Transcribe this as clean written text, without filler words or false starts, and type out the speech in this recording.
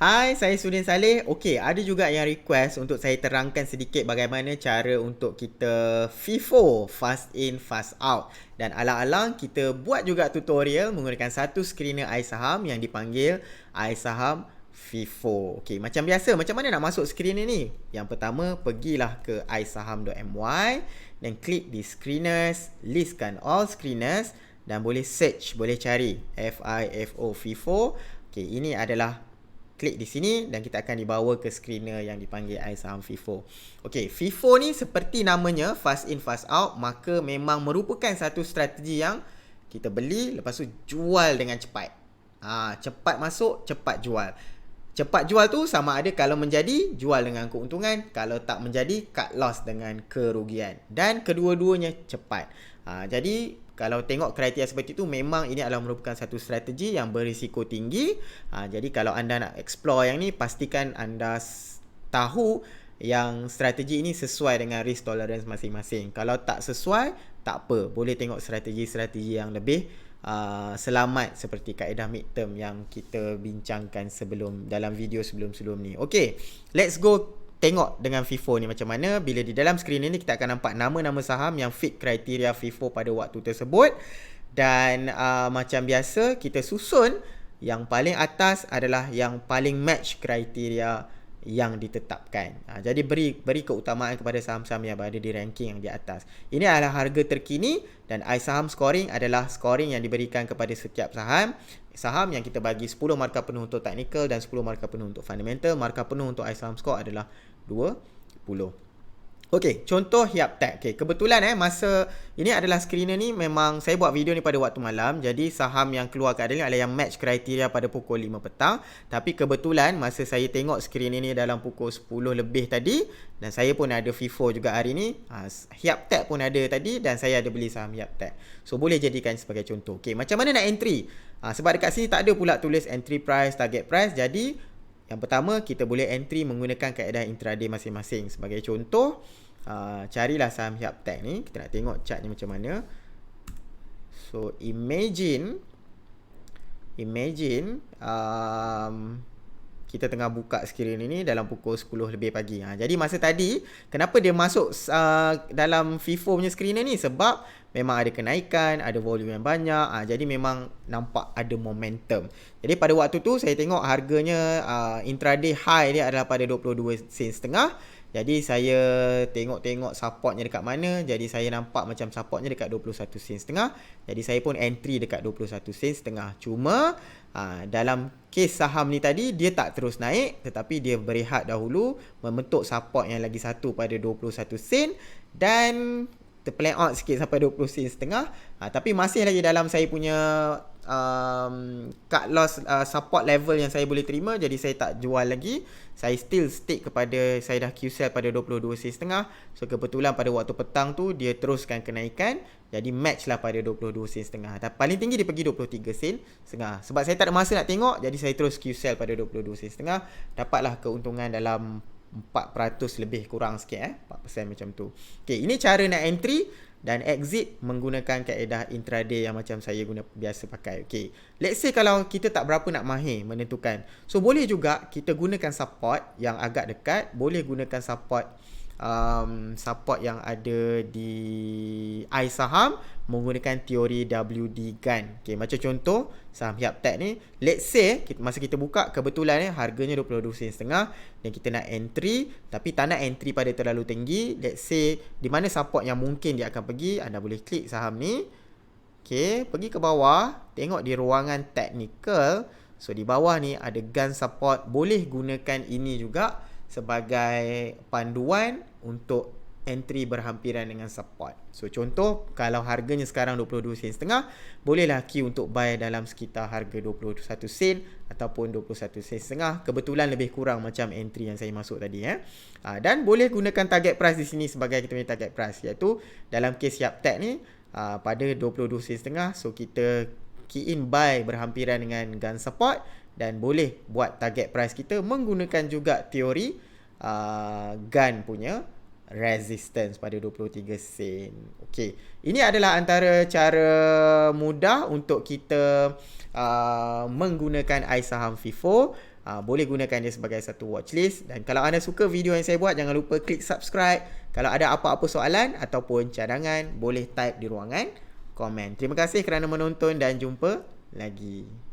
Hai, saya Sudin Saleh. Okey, ada juga yang request untuk saya terangkan sedikit bagaimana cara untuk kita FIFO, fast in, fast out. Dan alang-alang kita buat juga tutorial menggunakan satu screener iSaham yang dipanggil iSaham FIFO. Okey, macam biasa, macam mana nak masuk screener ni? Yang pertama, pergilah ke isaham.my dan klik di screeners, listkan all screeners dan boleh search, boleh cari FIFO FIFO. Okey, ini adalah klik di sini dan kita akan dibawa ke screener yang dipanggil iSaham FIFO. Okey, FIFO ni seperti namanya, fast in fast out, maka memang merupakan satu strategi yang kita beli lepas tu jual dengan cepat. Cepat masuk, cepat jual. Cepat jual tu sama ada kalau menjadi jual dengan keuntungan, kalau tak menjadi cut loss dengan kerugian. Dan kedua-duanya cepat. Jadi kalau tengok kriteria seperti itu, memang ini adalah merupakan satu strategi yang berisiko tinggi. Jadi kalau anda nak explore yang ni, pastikan anda tahu yang strategi ini sesuai dengan risk tolerance masing-masing. Kalau tak sesuai, tak apa. Boleh tengok strategi-strategi yang lebih selamat seperti kaedah midterm yang kita bincangkan dalam video sebelum-sebelum ni. Okay, let's go tengok dengan FIFO ni macam mana. Bila di dalam skrin ni kita akan nampak nama-nama saham yang fit kriteria FIFO pada waktu tersebut. Dan macam biasa kita susun yang paling atas adalah yang paling match kriteria yang ditetapkan. Jadi beri keutamaan kepada saham-saham yang berada di ranking yang di atas. Ini adalah harga terkini dan iSaham scoring adalah scoring yang diberikan kepada setiap saham. Saham yang kita bagi 10 markah penuh untuk technical dan 10 markah penuh untuk fundamental. Markah penuh untuk iSaham score adalah 20. Okey, contoh Hyaptech. Okey, kebetulan masa ini adalah screener ni memang saya buat video ni pada waktu malam. Jadi saham yang keluar kat adalah yang match kriteria pada pukul 5 petang. Tapi kebetulan masa saya tengok screener ni dalam pukul 10 lebih tadi dan saya pun ada FIFO juga hari ni. Hyaptech pun ada tadi dan saya ada beli saham Hyaptech. So boleh jadikan sebagai contoh. Okey, macam mana nak entry? Sebab dekat sini tak ada pula tulis entry price, target price. Jadi yang pertama, kita boleh entry menggunakan kaedah intraday masing-masing. Sebagai contoh, carilah saham Hyaptech ni. Kita nak tengok chart ni macam mana. So, imagine kita tengah buka skrin ini dalam pukul 10 lebih pagi. Jadi masa tadi, kenapa dia masuk dalam FIFO punya screener ni? Sebab memang ada kenaikan, ada volume yang banyak. Jadi memang nampak ada momentum. Jadi pada waktu tu saya tengok harganya intraday high dia adalah pada 22 sen setengah. Jadi saya tengok supportnya dekat mana. Jadi saya nampak macam supportnya dekat 21 sen setengah. Jadi saya pun entry dekat 21 sen setengah. Cuma dalam kes saham ni tadi dia tak terus naik, tetapi dia berehat dahulu, membentuk support yang lagi satu pada 21 sen dan terplay out sikit sampai 20 sen setengah. Tapi masih lagi dalam saya punya cut loss support level yang saya boleh terima. Jadi saya tak jual lagi. Saya still stick kepada, saya dah Q-sell pada 22 sen setengah. So kebetulan pada waktu petang tu dia teruskan kenaikan. Jadi match lah pada 22 sen setengah. Dan paling tinggi dia pergi 23 sen setengah. Sebab saya tak ada masa nak tengok, jadi saya terus Q-sell pada 22 sen setengah. Dapatlah keuntungan dalam 4% lebih kurang sikit 4% macam tu. Okay, ini cara nak entry dan exit menggunakan kaedah intraday yang macam saya biasa pakai. Okay, let's say kalau kita tak berapa nak mahir menentukan, so boleh juga kita gunakan support yang agak dekat. Boleh gunakan support yang ada di iSaham menggunakan teori WD Gun. Okay, macam contoh saham Hyaptech ni, let's say masa kita buka kebetulan harganya 22 sen setengah dan kita nak entry, tapi tak nak entry pada terlalu tinggi. Let's say di mana support yang mungkin dia akan pergi, anda boleh klik saham ni. Okay, pergi ke bawah, tengok di ruangan technical. So di bawah ni ada gun support. Boleh gunakan ini juga sebagai panduan untuk entry berhampiran dengan support. So contoh, kalau harganya sekarang 22 sen setengah, bolehlah key untuk buy dalam sekitar harga 21 sen ataupun 21 sen setengah. Kebetulan lebih kurang macam entry yang saya masuk tadi dan boleh gunakan target price di sini sebagai kita punya target price, iaitu dalam kes Hyaptech ni pada 22 sen setengah. So kita key in buy berhampiran dengan gun support dan boleh buat target price kita menggunakan juga teori gun punya resistance pada 23 sen. Okey, ini adalah antara cara mudah untuk kita menggunakan saham FIFO. Boleh gunakan dia sebagai satu watchlist. Dan kalau anda suka video yang saya buat, jangan lupa klik subscribe. Kalau ada apa-apa soalan ataupun cadangan, boleh type di ruangan komen. Terima kasih kerana menonton dan jumpa lagi.